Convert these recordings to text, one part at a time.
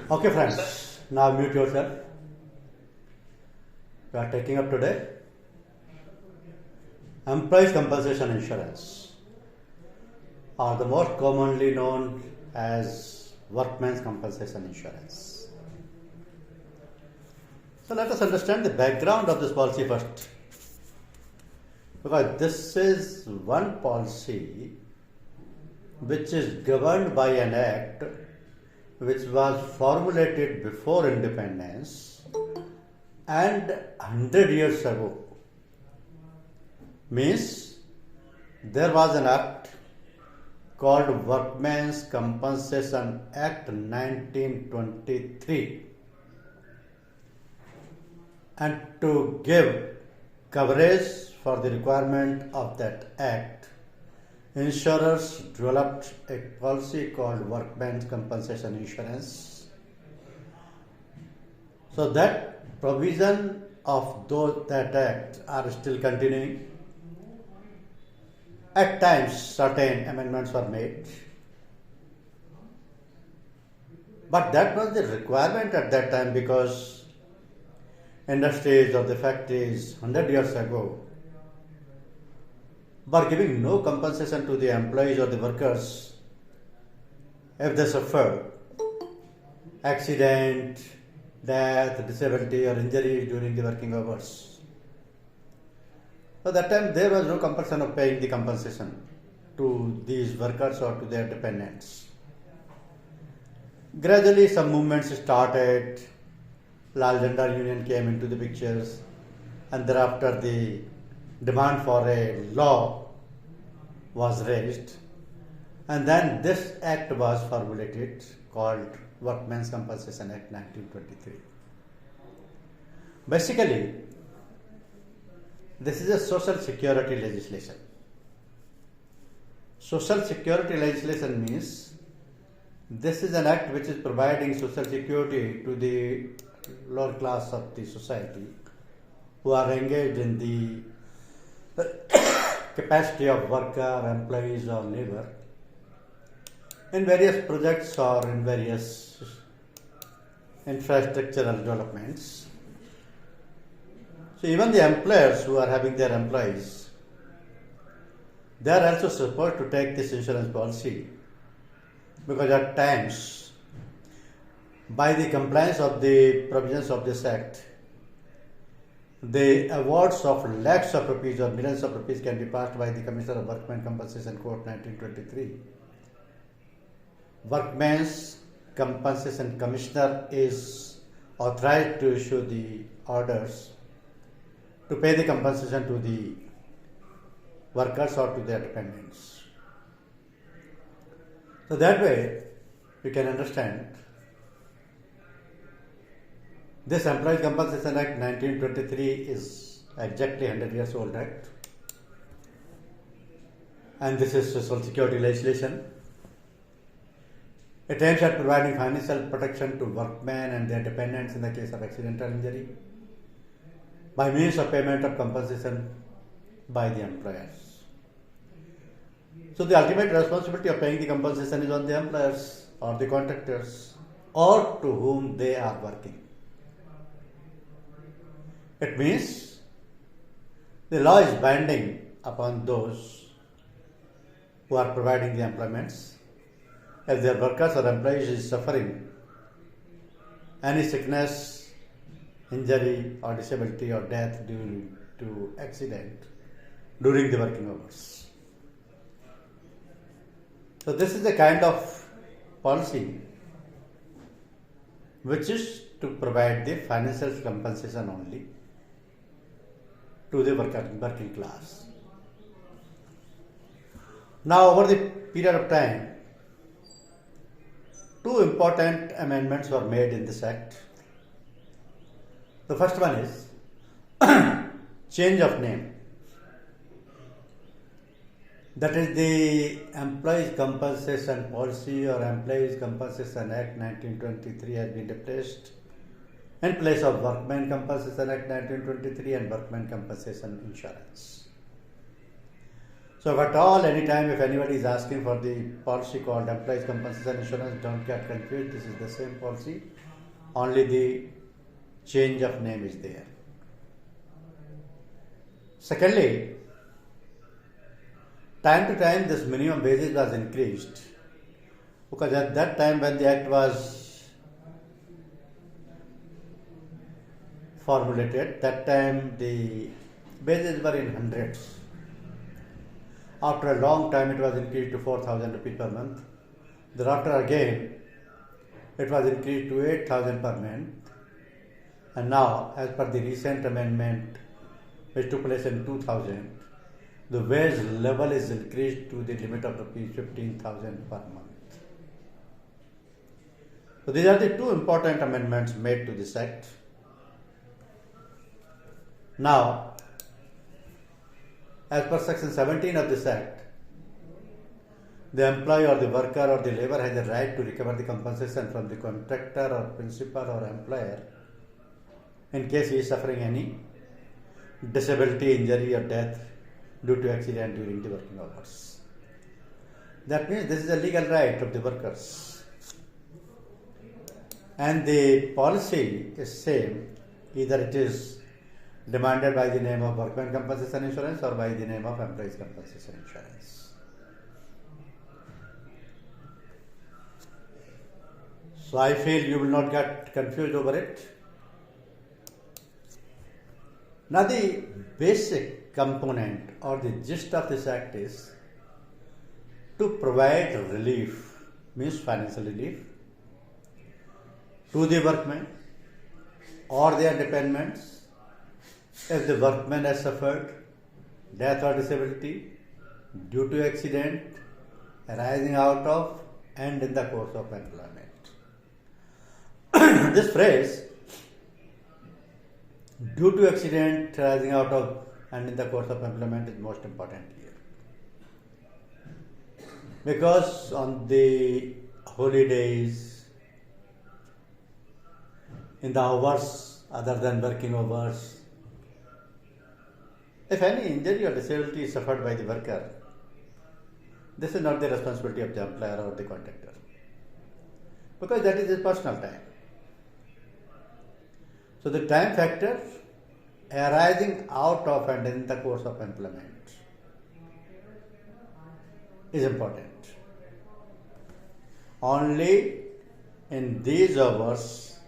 Okay, friends, now mute yourself. We are taking up today employees' compensation insurance, or the most commonly known as workmen's compensation insurance. So let us understand the background of this policy first, because this is one policy which is governed by an act which was formulated before independence and 100 years ago. Means there was an act called Workmen's Compensation Act 1923, and to give coverage for the requirement of that act, insurers developed a policy called Workmen's Compensation Insurance. So that provision of that act are still continuing. At times, certain amendments were made, but that was the requirement at that time, because industries or the factories 100 years ago were giving no compensation to the employees or the workers if they suffered accident, death, disability or injury during the working hours. So that time there was no compulsion of paying the compensation to these workers or to their dependents. Gradually some movements started. Lal Gender Union came into the pictures, and thereafter the demand for a law was raised, and then this act was formulated called Workmen's Compensation Act 1923. Basically, this is a social security legislation. Social security legislation means this is an act which is providing social security to the lower class of the society who are engaged in the capacity of worker, employees or labor in various projects or in various infrastructural developments. So even the employers who are having their employees, they are also supposed to take this insurance policy, because at times, by the compliance of the provisions of this act, the awards of lakhs of rupees or millions of rupees can be passed by the Commissioner of Workmen Compensation Court 1923. Workmen's Compensation Commissioner is authorized to issue the orders to pay the compensation to the workers or to their dependents. So that way you can understand this Employees Compensation Act 1923 is exactly 100 years old act, and this is social security legislation. It aims at providing financial protection to workmen and their dependents in the case of accidental injury by means of payment of compensation by the employers. So the ultimate responsibility of paying the compensation is on the employers or the contractors or to whom they are working. It means the law is binding upon those who are providing the employments. If their workers or employees is suffering any sickness, injury or disability or death due to accident during the working hours. So this is the kind of policy which is to provide the financial compensation only to the working class. Now, over the period of time, two important amendments were made in this act. The first one is change of name. That is, the Employees Compensation Policy or Employees Compensation Act 1923 has been replaced in place of Workmen Compensation Act 1923 and Workmen Compensation Insurance. So if at all, anytime if anybody is asking for the policy called employees compensation insurance, don't get confused. This is the same policy, only the change of name is there. Secondly, time to time this minimum wages was increased because at that time when the act was formulated, that time the wages were in hundreds. After a long time it was increased to 4,000 rupees per month. Thereafter again it was increased to 8,000 per month. And now, as per the recent amendment which took place in 2000, the wage level is increased to the limit of rupees 15,000 per month. So these are the two important amendments made to this act. Now, as per section 17 of this act, the employee or the worker or the labor has a right to recover the compensation from the contractor or principal or employer in case he is suffering any disability, injury or death due to accident during the working hours. That means this is a legal right of the workers. And the policy is same, either it is demanded by the name of Workmen Compensation Insurance or by the name of Employees Compensation Insurance. So I feel you will not get confused over it. Now the basic component or the gist of this act is to provide relief, means financial relief, to the workmen or their dependents if the workman has suffered death or disability due to accident arising out of and in the course of employment. This phrase, due to accident arising out of and in the course of employment, is most important here. Because on the holidays, in the hours other than working hours, if any injury or disability is suffered by the worker, this is not the responsibility of the employer or the contractor, because that is his personal time. So the time factor arising out of and in the course of employment is important. Only in these hours,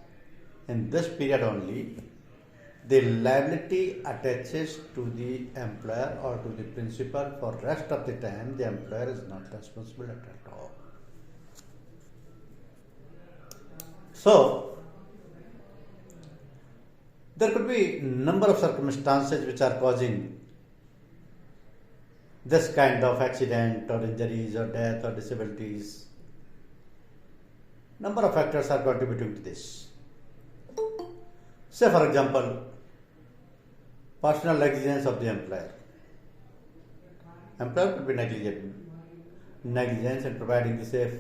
in this period only, the liability attaches to the employer or to the principal. For rest of the time, the employer is not responsible at all. So, there could be number of circumstances which are causing this kind of accident or injuries or death or disabilities. Number of factors are contributing to this. Say for example, personal negligence of the employer. Employer could be negligence in providing the safe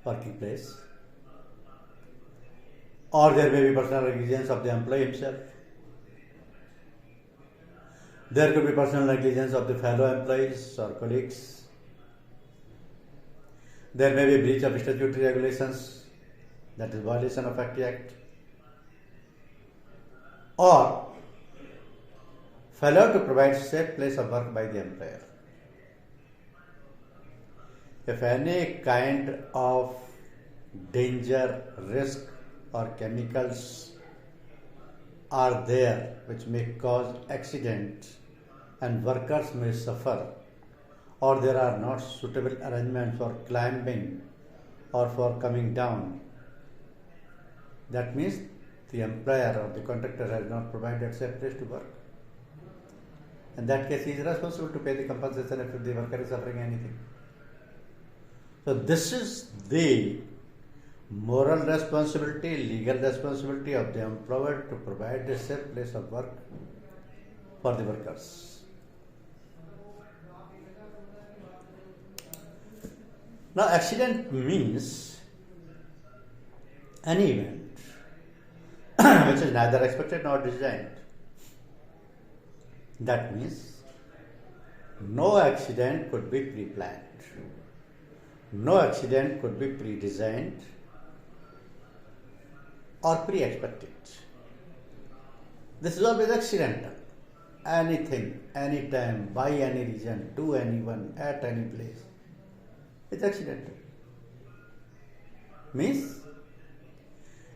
working place. Or there may be personal negligence of the employee himself. There could be personal negligence of the fellow employees or colleagues. There may be breach of statutory regulations, that is violation of Act. Or failure to provide safe place of work by the employer. If any kind of danger, risk or chemicals are there which may cause accident and workers may suffer, or there are not suitable arrangements for climbing or for coming down, that means the employer or the contractor has not provided safe place to work. In that case, he is responsible to pay the compensation if the worker is suffering anything. So this is the moral responsibility, legal responsibility of the employer to provide a safe place of work for the workers. Now, accident means any event which is neither expected nor designed. That means No accident could be pre-planned. No accident could be pre-designed or pre-expected. This is always accidental. Anything, anytime, by any reason, to anyone, at any place, it's accidental. Means,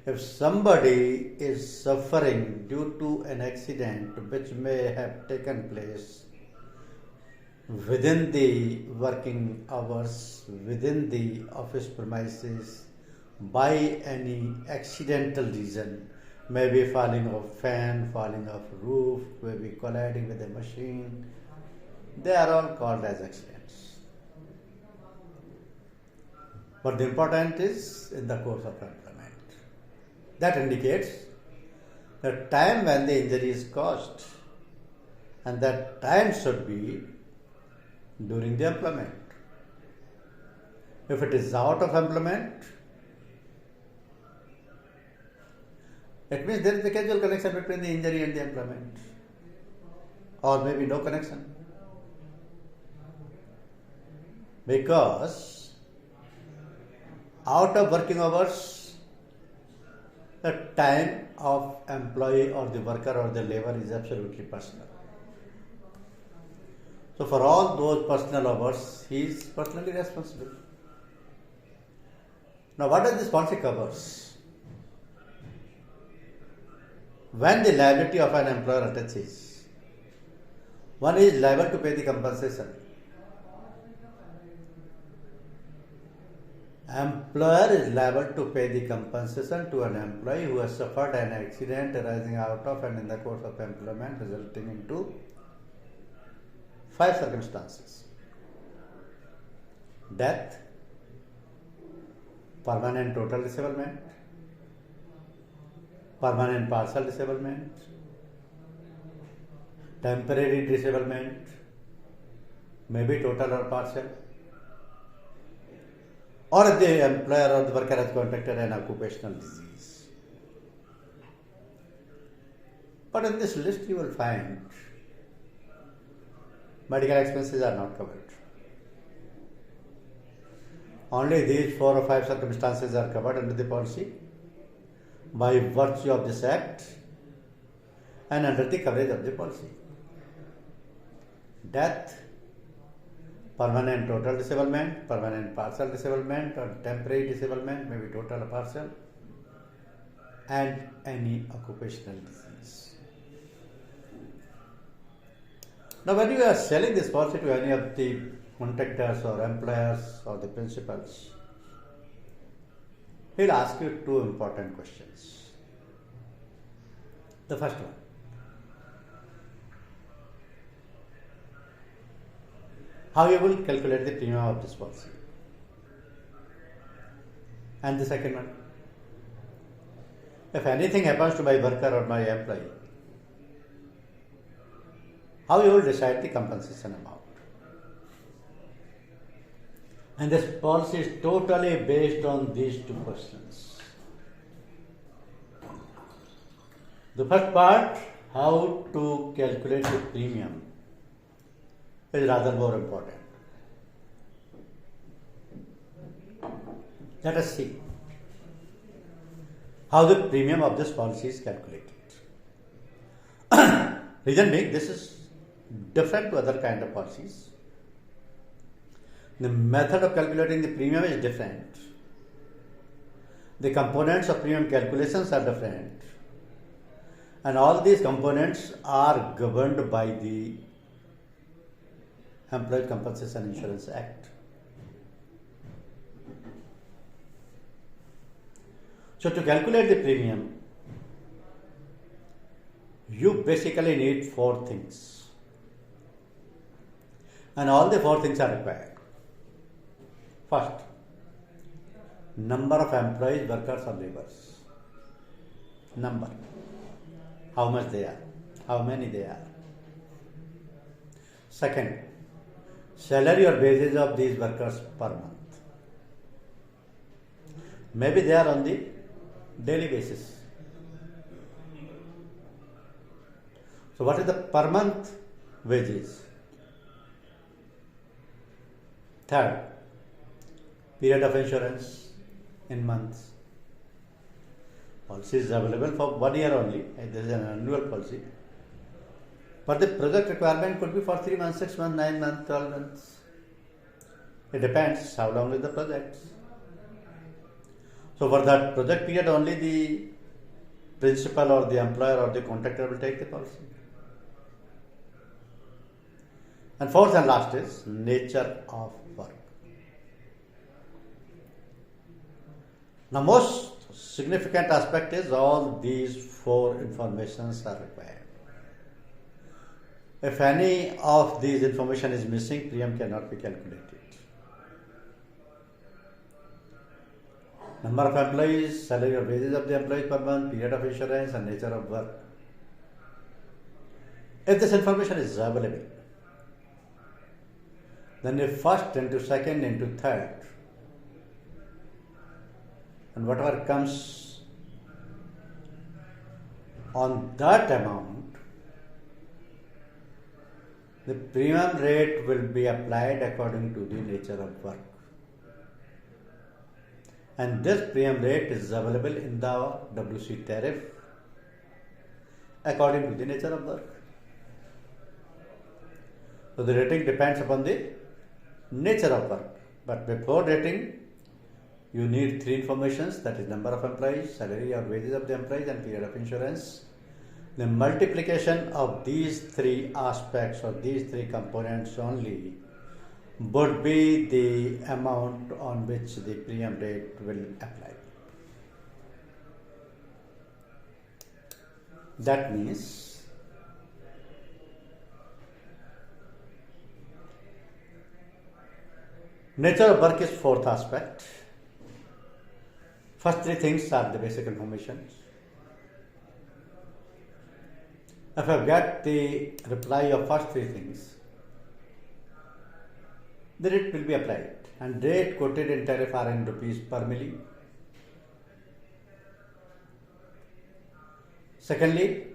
if somebody is suffering due to an accident which may have taken place within the working hours, within the office premises, by any accidental reason, maybe falling off fan, falling off roof, maybe colliding with a machine, they are all called as accidents. But the important is in the course of employment. That indicates the time when the injury is caused, and that time should be during the employment. If it is out of employment, it means there is a causal connection between the injury and the employment, or maybe no connection. Because out of working hours, the time of employee or the worker or the labor is absolutely personal. So for all those personal hours, he is personally responsible. Now what does this policy covers? When the liability of an employer attaches, one is liable to pay the compensation. Employer is liable to pay the compensation to an employee who has suffered an accident arising out of and in the course of employment resulting into 5 circumstances: death, permanent total disablement, permanent partial disablement, temporary disablement, maybe total or partial, or if the employer or the worker has contracted an occupational disease. But in this list you will find medical expenses are not covered. Only these 4 or 5 circumstances are covered under the policy by virtue of this act and under the coverage of the policy: death, permanent total disablement, permanent partial disablement, or temporary disablement, maybe total or partial, and any occupational disease. Now, when you are selling this policy to any of the contractors or employers or the principals, he'll ask you 2 important questions. The first one: how you will calculate the premium of this policy? And the second one: if anything happens to my worker or my employee, how you will decide the compensation amount? And this policy is totally based on these 2 questions. The first part, how to calculate the premium, is rather more important. Let us see how the premium of this policy is calculated. Reason being, this is different to other kind of policies. The method of calculating the premium is different. The components of premium calculations are different. And all these components are governed by the Employee Compensation Insurance Act. So to calculate the premium, you basically need 4 things. And all the 4 things are required. First, number of employees, workers or laborers. Number. How much they are. How many they are. Second, salary or wages of these workers per month. Maybe they are on the daily basis. So what is the per month wages? Third, period of insurance in months. Policy is available for 1 year only, and this is an annual policy. But the project requirement could be for 3 months, 6 months, 9 months, 12 months. It depends how long is the project. So for that project period only the principal or the employer or the contractor will take the policy. And fourth and last is nature of work. Now most significant aspect is all these four informations are required. If any of these information is missing, premium cannot be calculated. Number of employees, salary or wages of the employees per month, period of insurance and nature of work. If this information is available, then the first into second into third and whatever comes on that amount, the premium rate will be applied according to the nature of work. And this premium rate is available in the WC tariff according to the nature of work. So the rating depends upon the nature of work. But before rating, you need three informations, that is number of employees, salary or wages of the employees and period of insurance. The multiplication of these three aspects or these three components only would be the amount on which the premium rate will apply. That means nature of work is fourth aspect. First three things are the basic information. If I get the reply of first three things, the rate will be applied, and rate quoted in tariff are in rupees per milli. Secondly,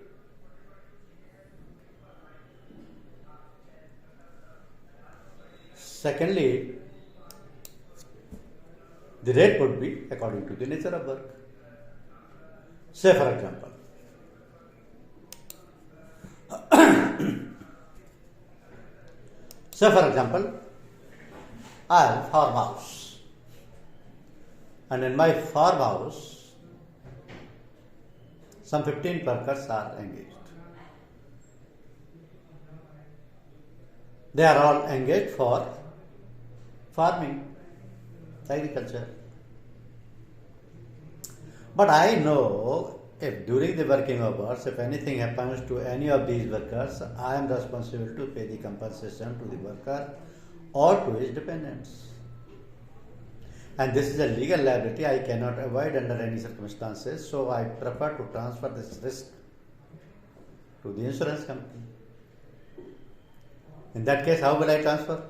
the rate would be according to the nature of work. Say for example, I have a farmhouse, and in my farmhouse, some 15 workers are engaged. They are all engaged for farming, agriculture. But I know if during the working hours, if anything happens to any of these workers, I am responsible to pay the compensation to the worker or to his dependents. And this is a legal liability I cannot avoid under any circumstances, so I prefer to transfer this risk to the insurance company. In that case, how will I transfer?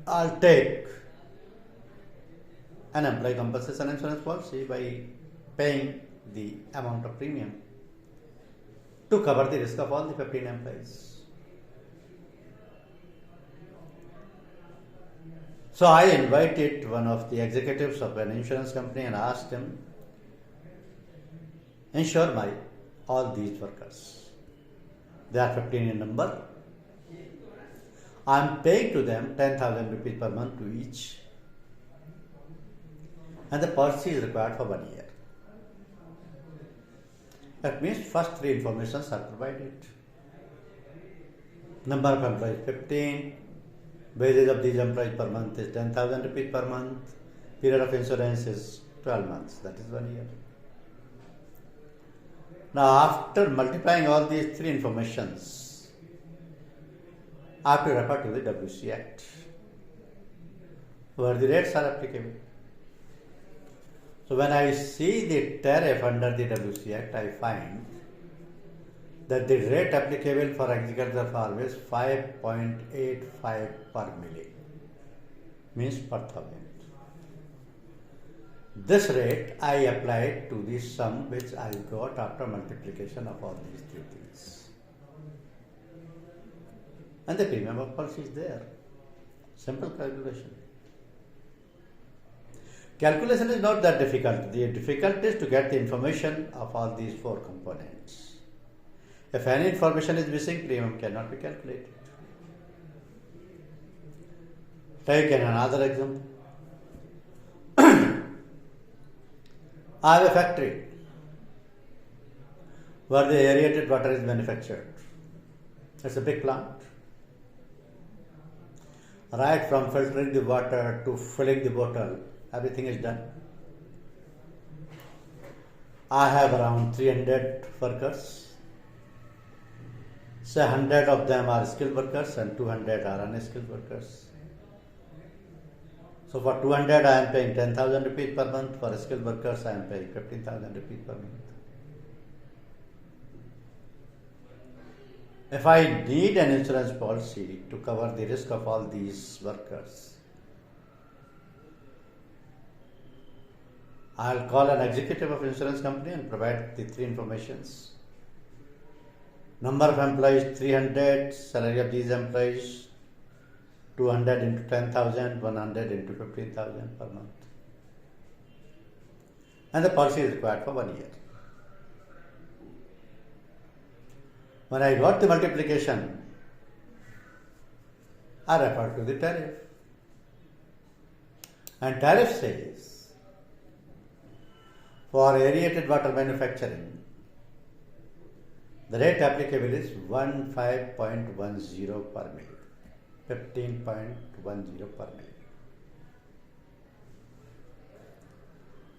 I'll take an employee compensation insurance policy by paying the amount of premium to cover the risk of all the 15 employees. So I invited one of the executives of an insurance company and asked him, insure all these workers. They are 15 in number. I am paying to them 10,000 rupees per month to each, and the policy is required for 1 year. That means first three informations are provided. Number of employees 15, wages of these employees per month is 10,000 rupees per month, period of insurance is 12 months, that is 1 year. Now after multiplying all these three informations, I have to refer to the WC Act, where the rates are applicable. So when I see the tariff under the WC Act, I find that the rate applicable for agricultural farm is 5.85 per milli, means per thousand. This rate I applied to the sum which I got after multiplication of all these three things. And the premium of policy is there. Simple calculation. Calculation is not that difficult. The difficulty is to get the information of all these four components. If any information is missing, premium cannot be calculated. Take another example. I have a factory where the aerated water is manufactured. It's a big plant. Right from filtering the water to filling the bottle, everything is done. I have around 300 workers. Say 100 of them are skilled workers and 200 are unskilled workers. So for 200 I am paying 10,000 rupees per month. For skilled workers I am paying 15,000 rupees per month. If I need an insurance policy to cover the risk of all these workers, I'll call an executive of insurance company and provide the three informations. Number of employees 300, salary of these employees 200 into 10,000, 100 into 15,000 per month. And the policy is required for 1 year. When I got the multiplication, I referred to the tariff. And tariff says, for aerated water manufacturing, the rate applicable is 15.10 per million. 15.10 per million.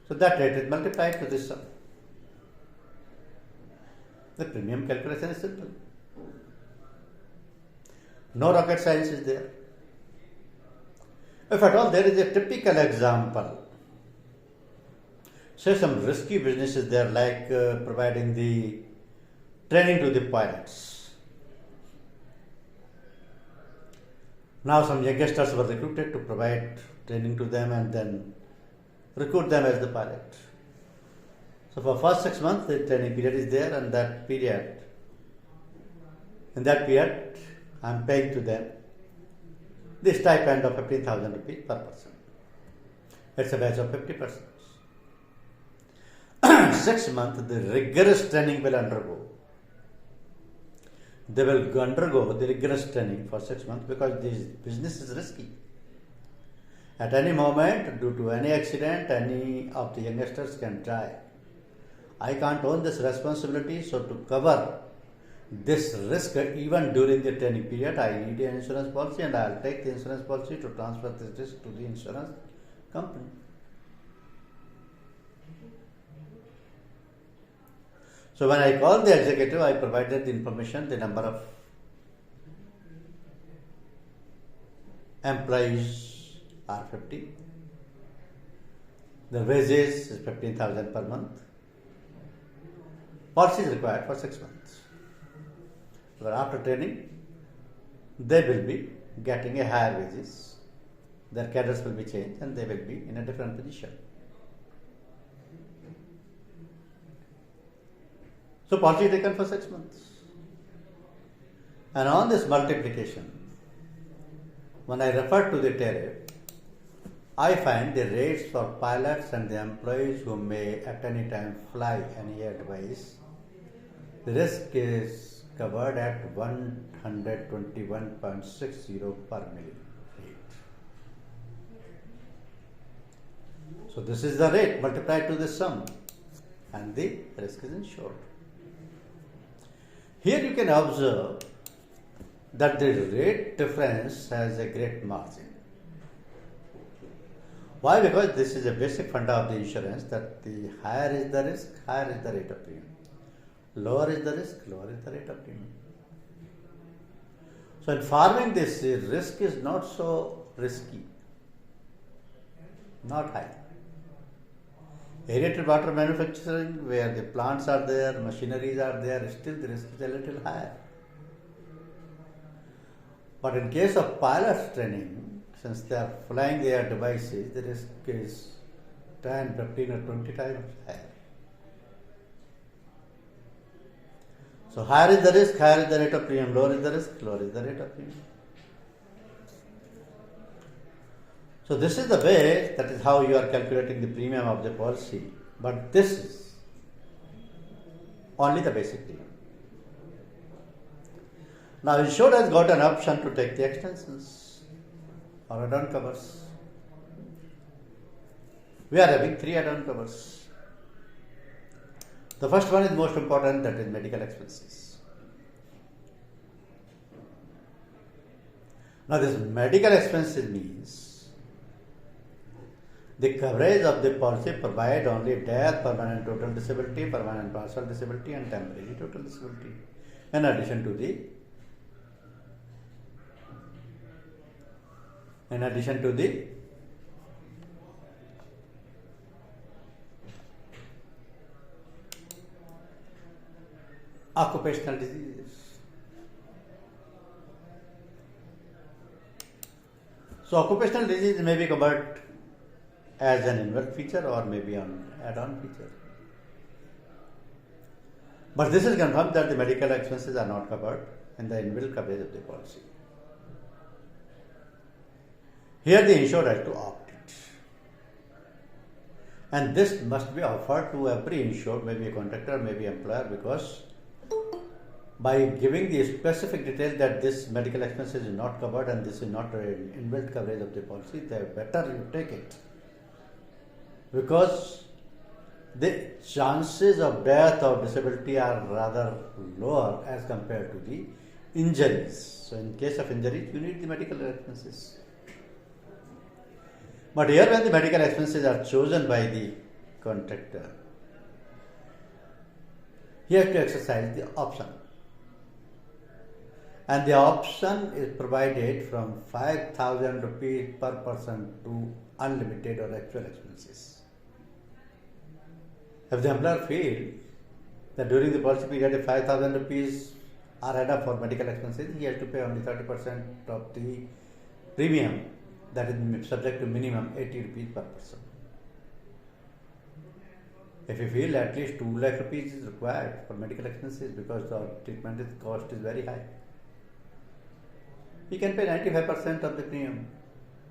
So that rate is multiplied to this sum. The premium calculation is simple. No rocket science is there. If at all there is a typical example, say some risky business is there, like providing the training to the pilots. Now some youngsters were recruited to provide training to them and then recruit them as the pilot. So for first 6 months the training period is there, and in that period I am paying to them the stipend of 15,000 rupees per person. It's a batch of 50 persons. 6 months the rigorous training will undergo. They will undergo the rigorous training for 6 months because this business is risky. At any moment, due to any accident, any of the youngsters can die. I can't own this responsibility, so to cover this risk even during the training period, I need an insurance policy, and I'll take the insurance policy to transfer this risk to the insurance company. So when I called the executive, I provided the information, the number of employees are 50. The wages is 15,000 per month. Policy is required for 6 months. But after training, they will be getting a higher wages. Their cadres will be changed and they will be in a different position. So policy taken for 6 months. And on this multiplication, when I refer to the tariff, I find the rates for pilots and the employees who may at any time fly any air device, the risk is covered at 121.60 per million rate. So this is the rate multiplied to the sum, and the risk is insured. Here you can observe that the rate difference has a great margin. Why? Because this is a basic funda of the insurance, that the higher is the risk, higher is the rate of premium. Lower is the risk, lower is the rate of premium. So in farming, this risk is not so risky, not high. Aerated water manufacturing, where the plants are there, machineries are there, still the risk is a little higher. But in case of pilots training, since they are flying their devices, the risk is 10, 15 or 20 times higher. So higher is the risk, higher is the rate of premium, lower is the risk, lower is the rate of premium. So this is the way, that is how you are calculating the premium of the policy. But this is only the basic premium. Now insured has got an option to take the extensions or add-on covers. We are having 3 add-on covers. The first one is most important, that is medical expenses. Now this medical expenses means the coverage of the policy provide only death, permanent total disability, permanent partial disability and temporary total disability, in addition to the occupational diseases. So occupational disease may be covered as an inbuilt feature or maybe an add-on feature. But this is confirmed that the medical expenses are not covered in the inbuilt coverage of the policy. Here the insured has to opt it. And this must be offered to every insured, maybe a contractor, maybe employer, because by giving the specific detail that this medical expenses is not covered and this is not an inbuilt coverage of the policy, the better you take it. Because the chances of death or disability are rather lower as compared to the injuries. So in case of injuries, you need the medical expenses. But here when the medical expenses are chosen by the contractor, he has to exercise the option. And the option is provided from 5,000 rupees per person to unlimited or actual expenses. If the employer feels that during the policy period if 5,000 rupees are added up for medical expenses, he has to pay only 30% of the premium, that is subject to minimum 80 rupees per person. If you feel at least 2 lakh rupees is required for medical expenses because the treatment cost is very high, he can pay 95% of the premium.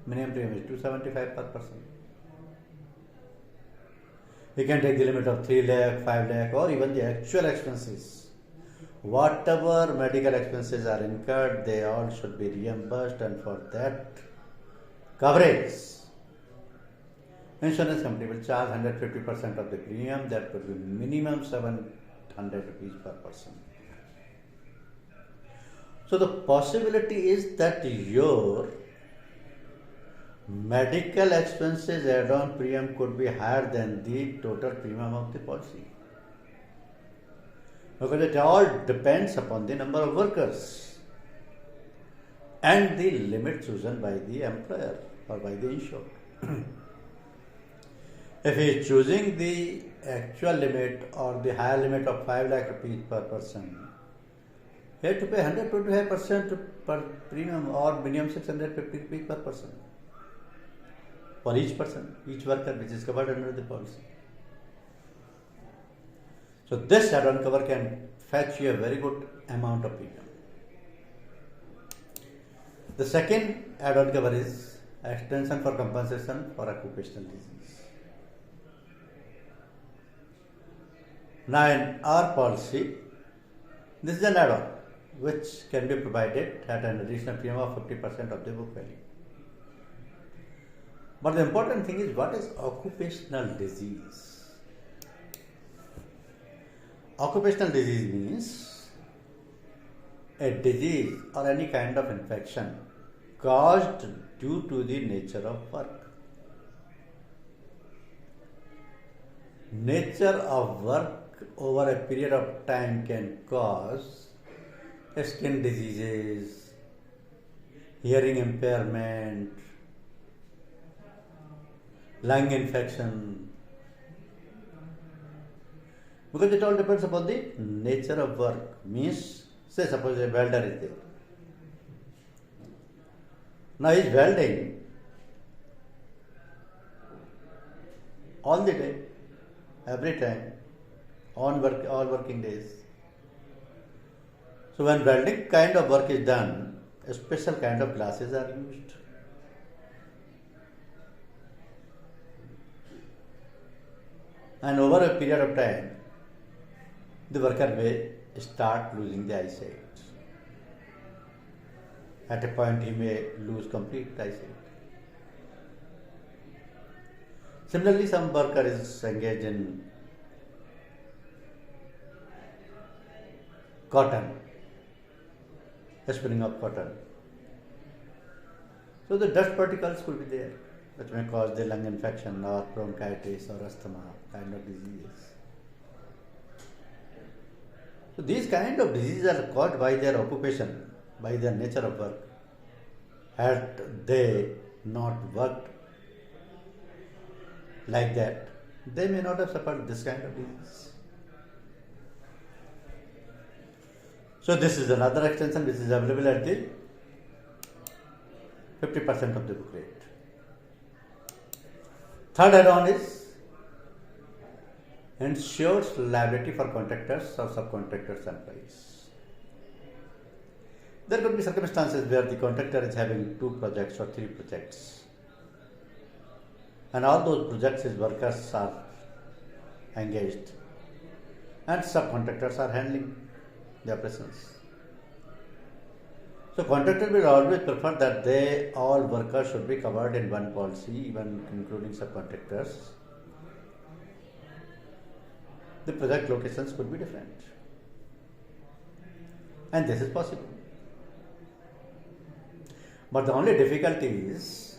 Minimum premium is 275 per person. He can take the limit of 3 lakh, 5 lakh or even the actual expenses. Whatever medical expenses are incurred, they all should be reimbursed, and for that coverage, insurance company will charge 150% of the premium, that could be minimum 700 rupees per person. So the possibility is that your medical expenses add-on premium could be higher than the total premium of the policy. Because it all depends upon the number of workers and the limit chosen by the employer or by the insured. If he is choosing the actual limit or the higher limit of 5 lakh rupees per person, he has to pay 125% per premium or minimum 650 rupees per person for each person, each worker which is covered under the policy. So this add-on cover can fetch you a very good amount of premium. The second add-on cover is extension for compensation for occupational disease. Now in our policy, this is an add-on which can be provided at an additional premium of 50% of the book value. But the important thing is, what is occupational disease? Occupational disease means a disease or any kind of infection caused due to the nature of work. Nature of work over a period of time can cause skin diseases, hearing impairment, lung infection, because it all depends upon the nature of work. Means, say suppose a welder is there. Now he is welding all the day, every time, all working days. So when welding kind of work is done, a special kind of glasses are used. and over a period of time, the worker may start losing the eyesight. At a point, he may lose complete eyesight. Similarly, some worker is engaged in cotton, spinning of cotton. So the dust particles could be there, which may cause the lung infection or bronchitis or asthma kind of diseases. So these kind of diseases are caused by their occupation, by their nature of work. Had they not worked like that, they may not have suffered this kind of disease. So this is another extension which is available at the 50% of the book rate. Third add-on is ensures liability for contractors or subcontractors employees. There could be circumstances where the contractor is having 2 projects or 3 projects, and all those projects his workers are engaged and subcontractors are handling the operations. So contractor will always prefer that all workers should be covered in one policy, even including subcontractors. The project locations could be different, and this is possible. But the only difficulty is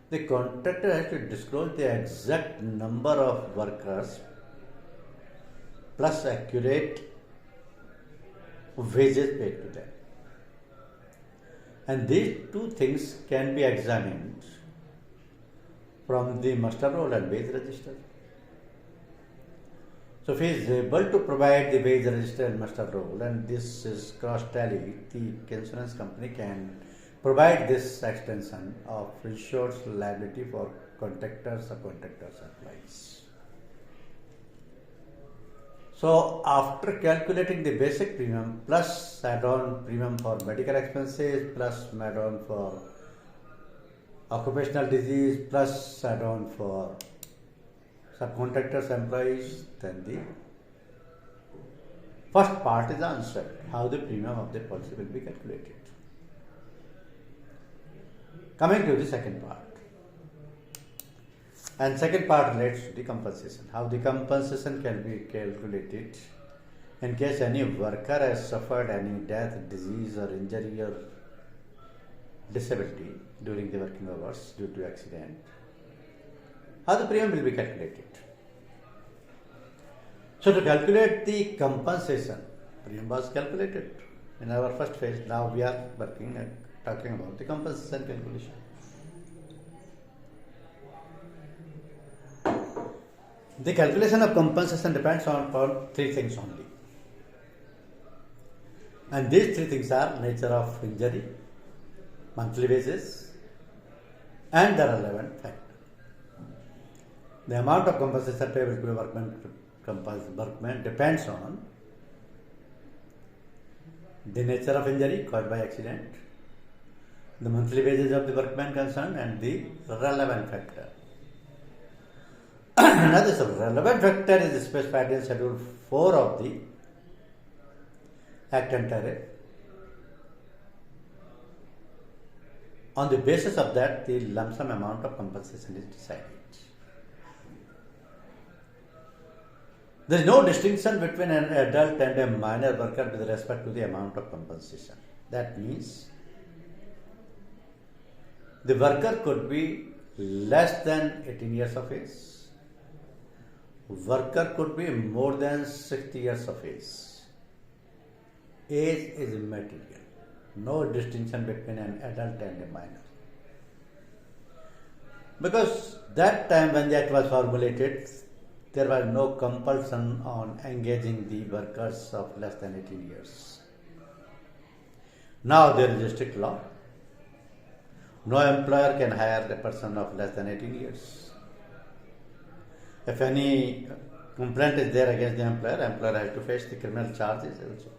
the contractor has to disclose the exact number of workers plus accurate wages paid to them. And these 2 things can be examined from the muster roll and wage register. So if he is able to provide the wage register and muster roll, and this is cross tally, the insurance company can provide this extension of insured liability for contractors, subcontractors, employees. So after calculating the basic premium plus add-on premium for medical expenses plus add-on for occupational disease plus add-on for subcontractors, employees, then the first part is answered, how the premium of the policy will be calculated. Coming to the second part. And second part relates to the compensation. How the compensation can be calculated in case any worker has suffered any death, disease or injury or disability during the working hours due to accident. How the premium will be calculated. So to calculate the compensation, premium was calculated in our first phase. Now we are talking about the compensation calculation. The calculation of compensation depends on 3 things only. And these 3 things are nature of injury, monthly wages, and the relevant factor. The amount of compensation payable to a workman depends on the nature of injury caused by accident, the monthly wages of the workman concerned, and the relevant factor. Now this relevant factor is specified in Schedule 4 of the Act and Tariff. On the basis of that, the lump sum amount of compensation is decided. There is no distinction between an adult and a minor worker with respect to the amount of compensation. That means the worker could be less than 18 years of age. Worker could be more than 60 years of age. Age is immaterial. No distinction between an adult and a minor. Because that time when the act was formulated, there was no compulsion on engaging the workers of less than 18 years. Now there is a strict law. No employer can hire a person of less than 18 years. If any complaint is there against the employer has to face the criminal charges also.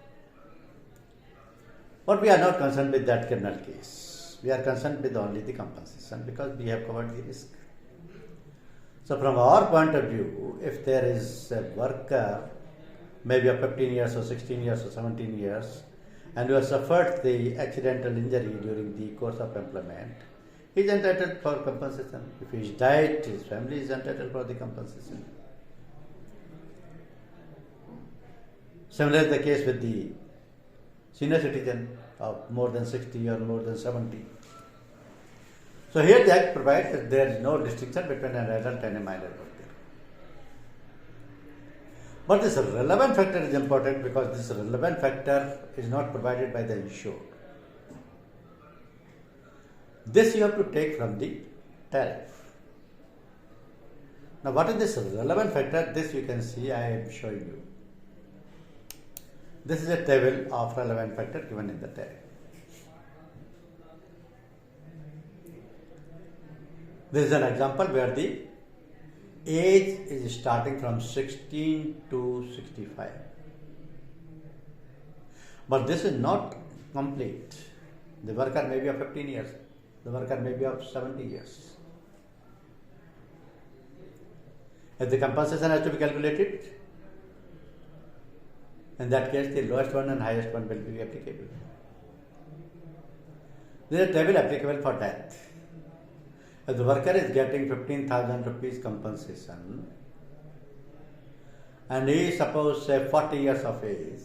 But we are not concerned with that criminal case. We are concerned with only the compensation because we have covered the risk. So from our point of view, if there is a worker, maybe of 15 years or 16 years or 17 years, and who has suffered the accidental injury during the course of employment, he is entitled for compensation. If he is died, his family is entitled for the compensation. Similarly, the case with the senior citizen of more than 60 or more than 70. So here the Act provides that there is no distinction between an adult and a minor worker. But this relevant factor is important because this relevant factor is not provided by the insured. This you have to take from the tariff. Now what is this relevant factor? This you can see I am showing you. This is a table of relevant factor given in the tariff. This is an example where the age is starting from 16 to 65. But this is not complete. The worker may be of 15 years. The worker may be of 70 years. If the compensation has to be calculated, in that case the lowest one and highest one will be applicable. This is a table applicable for death. If the worker is getting 15,000 rupees compensation and he is suppose say 40 years of age,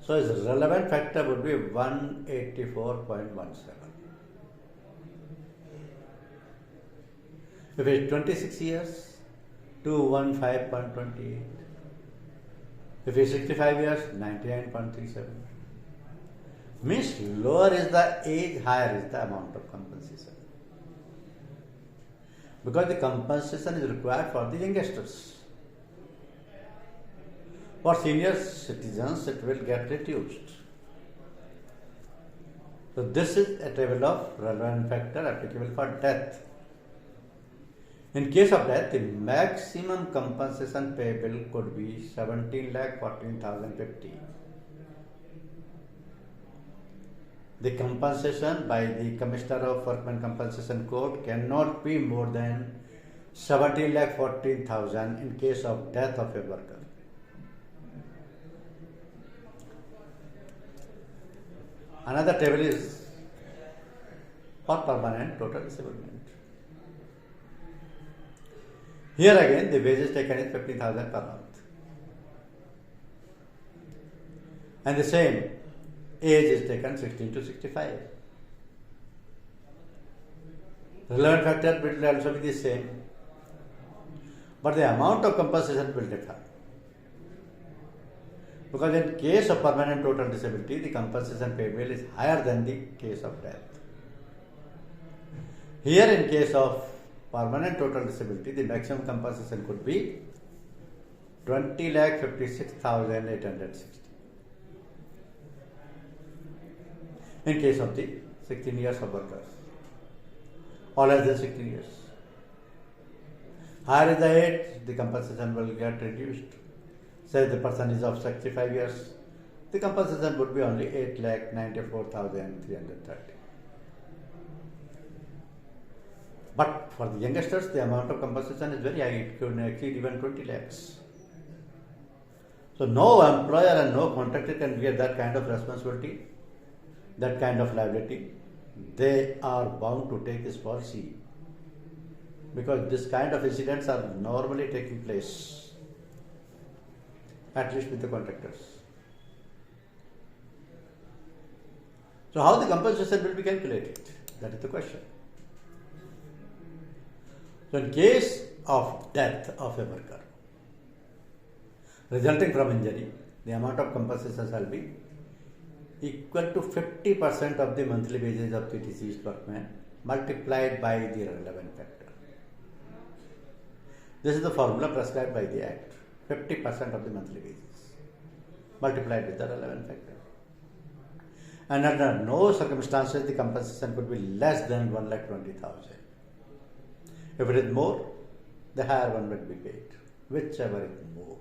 so his relevant factor would be 184.17. If it is 26 years, 215.28. If it is 65 years, 99.37. Means lower is the age, higher is the amount of compensation. Because the compensation is required for the youngsters. For senior citizens, it will get reduced. So this is a table of relevant factor applicable for death. In case of death, the maximum compensation payable could be 17,14,050. The compensation by the Commissioner of Workmen Compensation Code cannot be more than 17,14,000 in case of death of a worker. Another table is for permanent total disablement. Here again the wages taken is 15,000 per month. And the same age is taken 16 to 65. Relevant factor will also be the same, but the amount of compensation will differ. Because in case of permanent total disability, the compensation payable is higher than the case of death. Here in case of permanent total disability, the maximum compensation could be 20,56,860. In case of the 16 years of workers, or less than 16 years. Higher is the age, the compensation will get reduced. Say the person is of 65 years, the compensation would be only 8,94,330. But for the youngsters, the amount of compensation is very high, it could exceed even 20 lakhs. So no employer and no contractor can bear that kind of responsibility, that kind of liability. They are bound to take this policy because this kind of incidents are normally taking place, at least with the contractors. So how the compensation will be calculated? That is the question. So in case of death of a worker resulting from injury, the amount of compensation shall be equal to 50% of the monthly wages of the deceased workman multiplied by the relevant factor. This is the formula prescribed by the Act. 50% of the monthly wages multiplied with the relevant factor. And under no circumstances the compensation could be less than 1,20,000. If it is more, the higher one will be paid, whichever is more.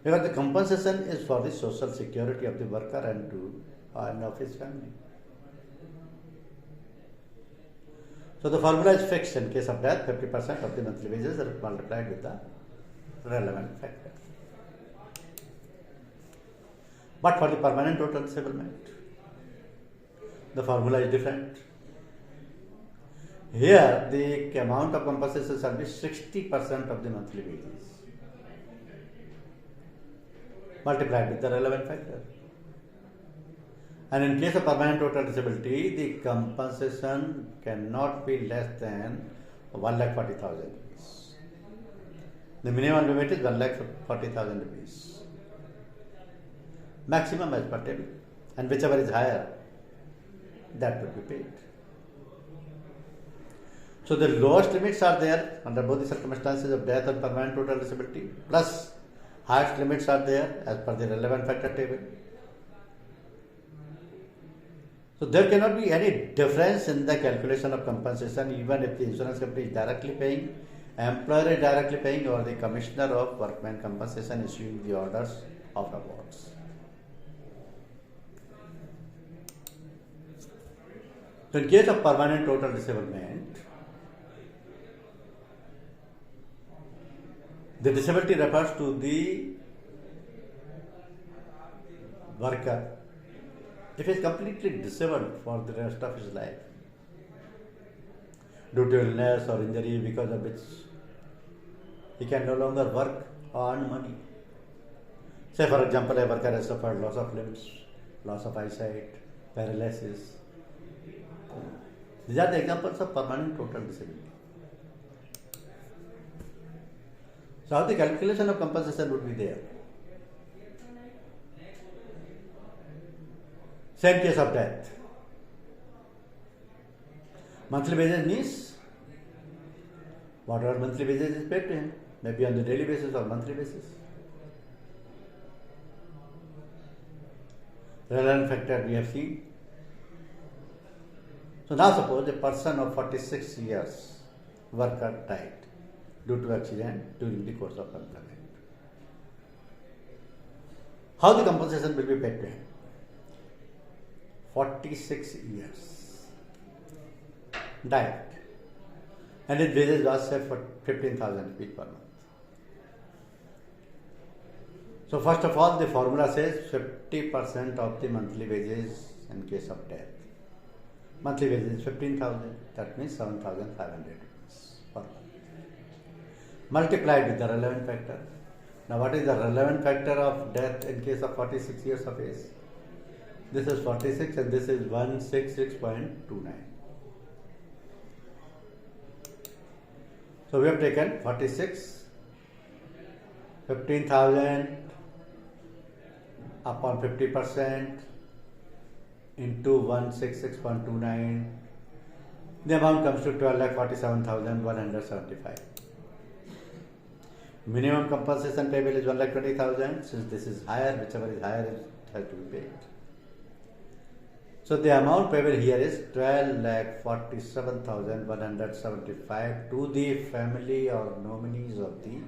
Because the compensation is for the social security of the worker and of his family. So So the formula is fixed. In case of death, 50% of the monthly wages are multiplied with the relevant factor. But for the permanent total disablement, the formula is different. Here, the amount of compensation shall be 60% of the monthly wages multiplied with the relevant factor. And in case of permanent total disability, the compensation cannot be less than 1,40,000 rupees. The minimum limit is 1,40,000 rupees. Maximum as per table. And whichever is higher, that will be paid. So the lowest limits are there under both the circumstances of death and permanent total disability, plus highest limits are there as per the relevant factor table. So there cannot be any difference in the calculation of compensation even if the insurance company is directly paying, employer is directly paying, or the commissioner of workmen compensation issuing the orders of awards. So in case of permanent total disablement, the disability refers to the worker if he is completely disabled for the rest of his life due to illness or injury because of which he can no longer work or earn money. Say for example, a worker has suffered loss of limbs, loss of eyesight, paralysis. These are the examples of permanent total disability. So how the calculation of compensation would be there? Same case of death. Monthly wages means whatever monthly wages is paid to him, maybe on the daily basis or monthly basis. Relevant factor we have seen. So now suppose a person of 46 years, worker died due to accident during the course of employment. How the compensation will be paid to him? 46 years, died, and his wages was set for 15,000 rupees per month. So first of all, the formula says 50% of the monthly wages in case of death. Monthly wages is 15,000, that means 7,500 rupees per month. Multiplied with the relevant factor. Now what is the relevant factor of death in case of 46 years of age? This is 46 and this is 166.29. So we have taken 46, 15,000 upon 50% into 166.29. The amount comes to 12,47,175. Minimum compensation payable is 1,20,000. Since this is higher, whichever is higher, it has to be paid. So the amount payable here is 12,47,175 to the family or nominees of the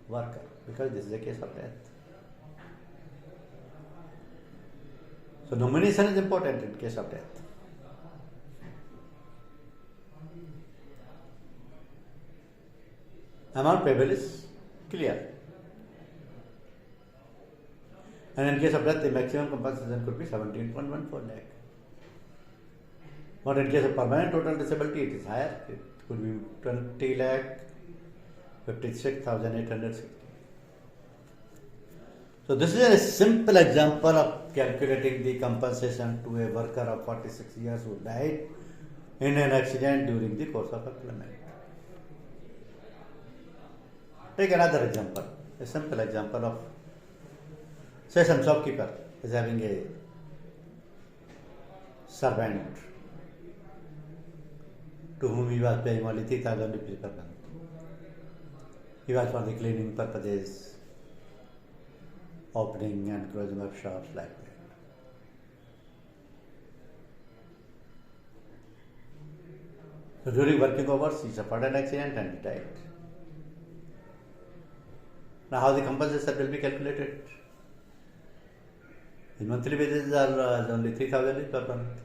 worker, because this is a case of death. So nomination is important in case of death. Amount payable is clear. And in case of death, the maximum compensation could be 17.14 lakh. But in case of permanent total disability, it is higher. It could be 20 lakh 56,860. So this is a simple example of calculating the compensation to a worker of 46 years who died in an accident during the course of employment. Take another example, a simple example of, say some shopkeeper is having a servant to whom he was paying only 3,000 rupees per month. He was for the cleaning purposes, opening and closing of shops like that. So during working hours, he suffered an accident and he died. Now how the compensation will be calculated? His monthly wages are only 3,000 per month.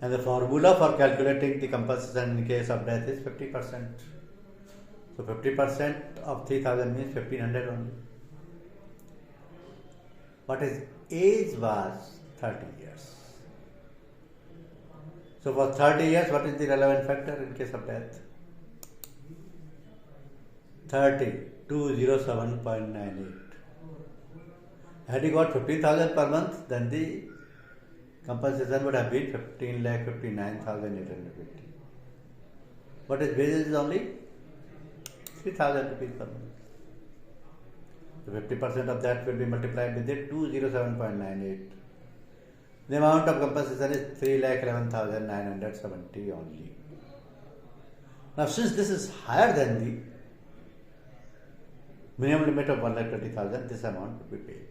And the formula for calculating the compensation in case of death is 50%. So 50% of 3000 means 1500 only. But his age was 30 years. So for 30 years, what is the relevant factor in case of death? 30, 207.98. Had he got 15,000 per month, then the compensation would have been 15,59,850. But his wages is only 3,000 rupees per month. So 50% of that will be multiplied with the 207.98. The amount of compensation is 3,11,970 only. Now, since this is higher than the minimum limit of 1,20,000, this amount will be paid.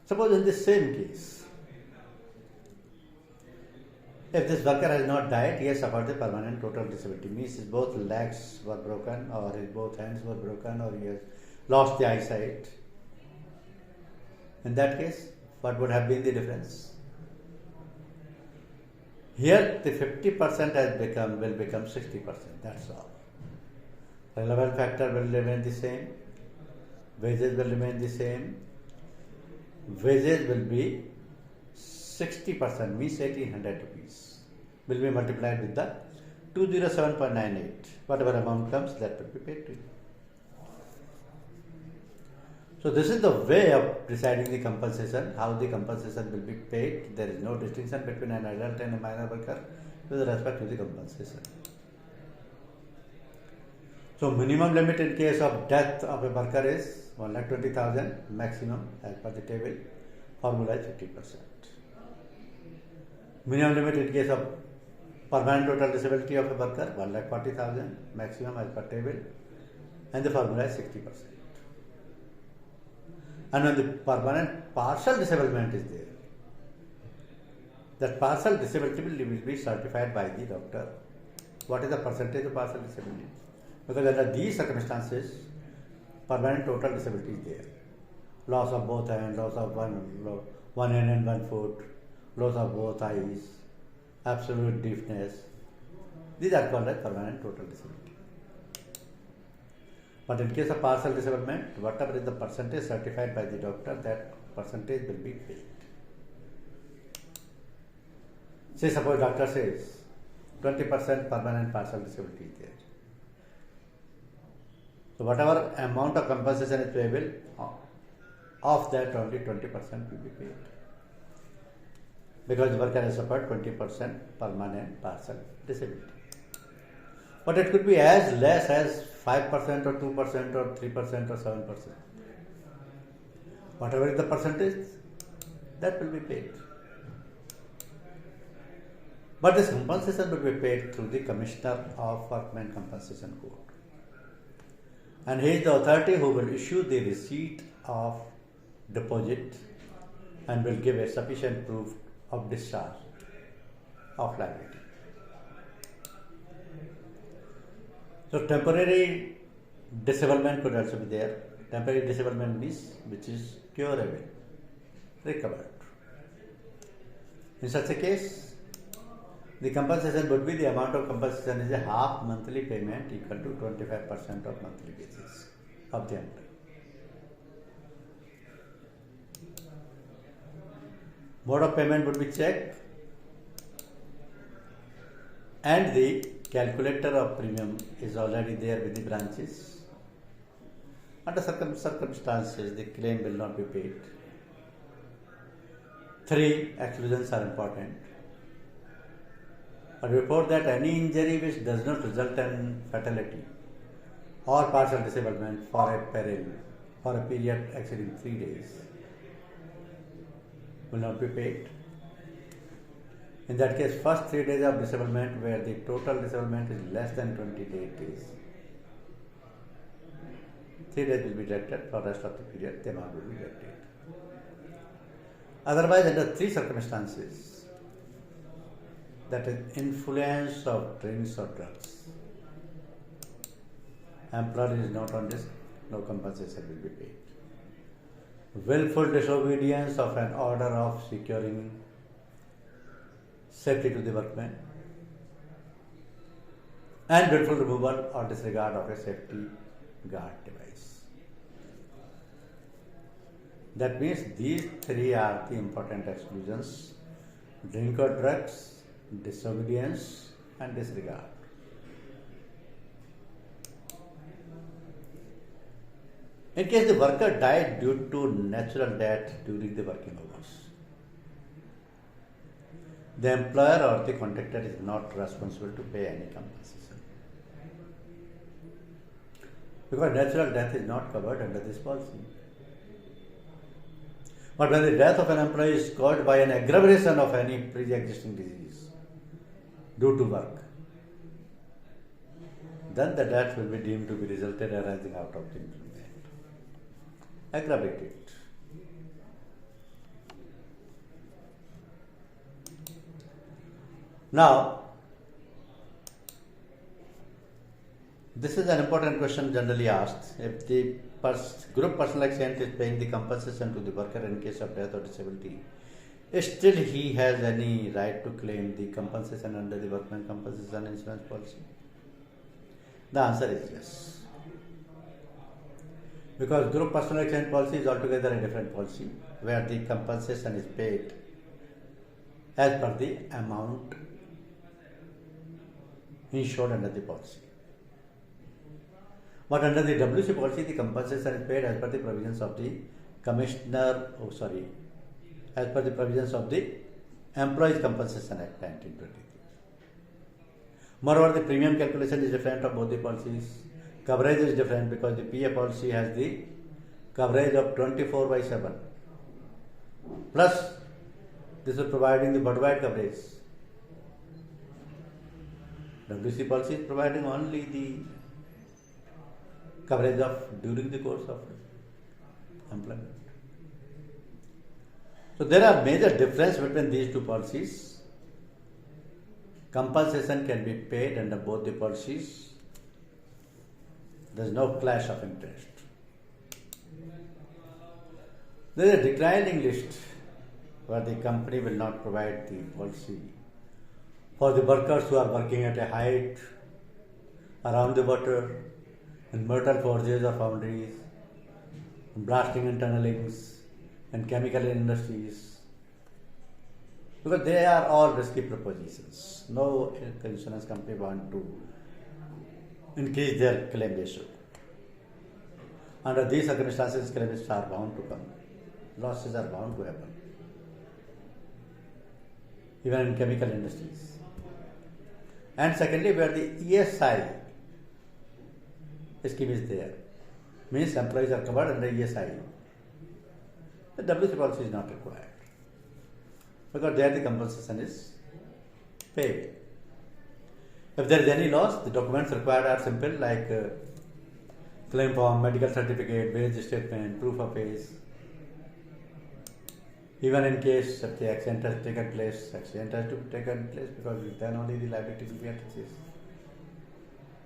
Suppose in this same case, if this worker has not died, he has suffered a permanent total disability. Means his both legs were broken, or his both hands were broken, or he has lost the eyesight. In that case, what would have been the difference? Here, the 50% will become 60%. That's all. Relevant factor will remain the same. Wages will remain the same. Wages will be 60%, means 1800 rupees. Will be multiplied with the 207.98. Whatever amount comes, that will be paid to you. So this is the way of deciding the compensation, how the compensation will be paid. There is no distinction between an adult and a minor worker with respect to the compensation. So minimum limit in case of death of a worker is 1,20,000, maximum as per the table, formula is 50%. Minimum limit in case of permanent total disability of a worker, 1,40,000, maximum as per table, and the formula is 60%. And when the permanent partial disablement is there, that partial disability will be certified by the doctor. What is the percentage of partial disability? Because under these circumstances, permanent total disability is there. Loss of both hands, loss of one hand and one foot, loss of both eyes, absolute deafness. These are called as permanent total disability. But in case of partial disablement, whatever is the percentage certified by the doctor, that percentage will be paid. Say suppose doctor says 20% permanent partial disability is there. So whatever amount of compensation is payable, of that only 20% will be paid. Because the worker has suffered 20% permanent partial disability. But it could be as less as 5% or 2% or 3% or 7%. Whatever is the percentage, that will be paid. But this compensation will be paid through the Commissioner of Workmen Compensation Code. And he is the authority who will issue the receipt of deposit and will give a sufficient proof of discharge of liability. So temporary disablement could also be there. Temporary disablement means which is curable, recovered. In such a case, the compensation would be the amount of compensation is a half monthly payment equal to 25% of monthly wages of the employee. Mode of payment would be check, and the calculator of premium is already there with the branches. Under circumstances, the claim will not be paid. 3 exclusions are important. But before that, any injury which does not result in fatality or partial disablement for a peril for a period exceeding 3 days will not be paid. In that case, first 3 days of disablement where the total disablement is less than 28 days, 3 days will be deducted. For the rest of the period, the amount will be deducted. Otherwise, under 3 circumstances, that is influence of drinks or drugs, employer is not on risk, no compensation will be paid. Willful disobedience of an order of securing safety to the workmen, and willful removal or disregard of a safety guard device. That means these three are the important exclusions: drink or drugs, disobedience, and disregard. In case the worker died due to natural death during the working hours, the employer or the contractor is not responsible to pay any compensation, because natural death is not covered under this policy. But when the death of an employee is caused by an aggravation of any pre-existing disease due to work, then the death will be deemed to be resulted arising out of the employment. Aggravated. Now, this is an important question generally asked. If the group personal accident is paying the compensation to the worker in case of death or disability, still he has any right to claim the compensation under the workman compensation insurance policy? The answer is yes. Because group personal accident policy is altogether a different policy, where the compensation is paid as per the amount insured under the policy. But under the WC policy, the compensation is paid as per the provisions of the as per the provisions of the Employees Compensation Act 1923. Moreover, the premium calculation is different of both the policies. Coverage is different because the PA policy has the coverage of 24/7. Plus, this is providing the worldwide coverage. WC policy is providing only the coverage of during the course of employment. So there are major difference between these two policies. Compensation can be paid under both the policies. There is no clash of interest. There is a declining list where the company will not provide the policy for the workers who are working at a height, around the water, in metal forges or foundries, blasting and tunnelings, and chemical industries, because they are all risky propositions. No insurance company want to increase their claim ratio. Under these circumstances, claims are bound to come. Losses are bound to happen. Even in chemical industries. And secondly, where the ESI scheme is there, means employees are covered under ESI, the WC policy is not required, because there the compensation is paid. If there is any loss, the documents required are simple, like claim form, medical certificate, wage statement, proof of age. Even in case if the accident has taken place, accident has to be taken place, because then only the liability will be assessed.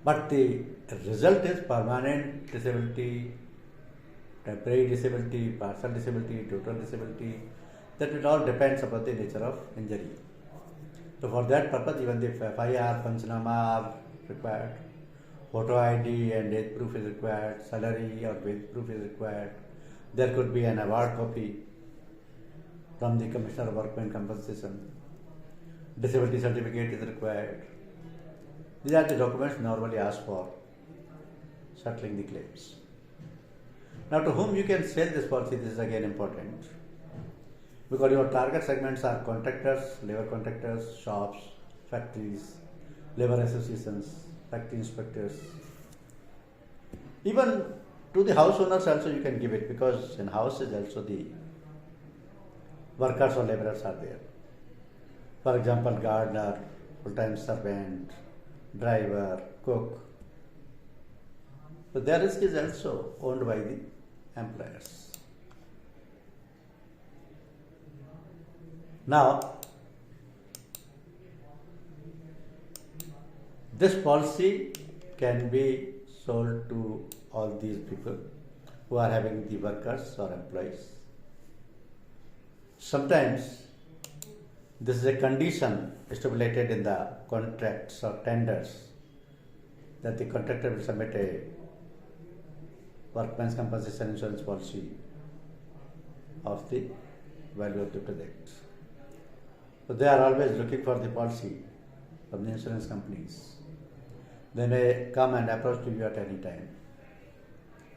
But the result is permanent disability, temporary disability, partial disability, total disability. That it all depends upon the nature of injury. So for that purpose, even the FIR, Panchanama are required, photo ID and age proof is required, salary or wage proof is required. There could be an award copy from the Commissioner of Workmen Compensation. Disability certificate is required. These are the documents normally asked for settling the claims. Now, to whom you can sell this policy, this is again important, because your target segments are contractors, labor contractors, shops, factories, labor associations, factory inspectors. Even to the house owners also you can give it, because in houses also the workers or laborers are there. For example, gardener, full-time servant, driver, cook. So their risk is also owned by the employers. Now, this policy can be sold to all these people who are having the workers or employees. Sometimes This is a condition stipulated in the contracts or tenders that the contractor will submit a workman's compensation insurance policy of the value of the project. So they are always looking for the policy from the insurance companies. They may come and approach to you at any time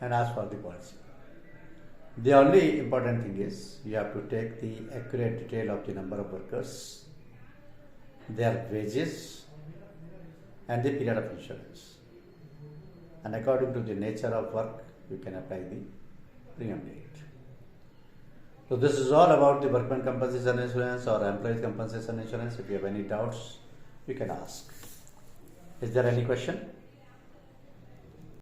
and ask for the policy. The only important thing is you have to take the accurate detail of the number of workers, their wages, and the period of insurance. And according to the nature of work, you can apply the premium rate. So this is all about the workman compensation insurance or employee compensation insurance. If you have any doubts, you can ask. Is there any question?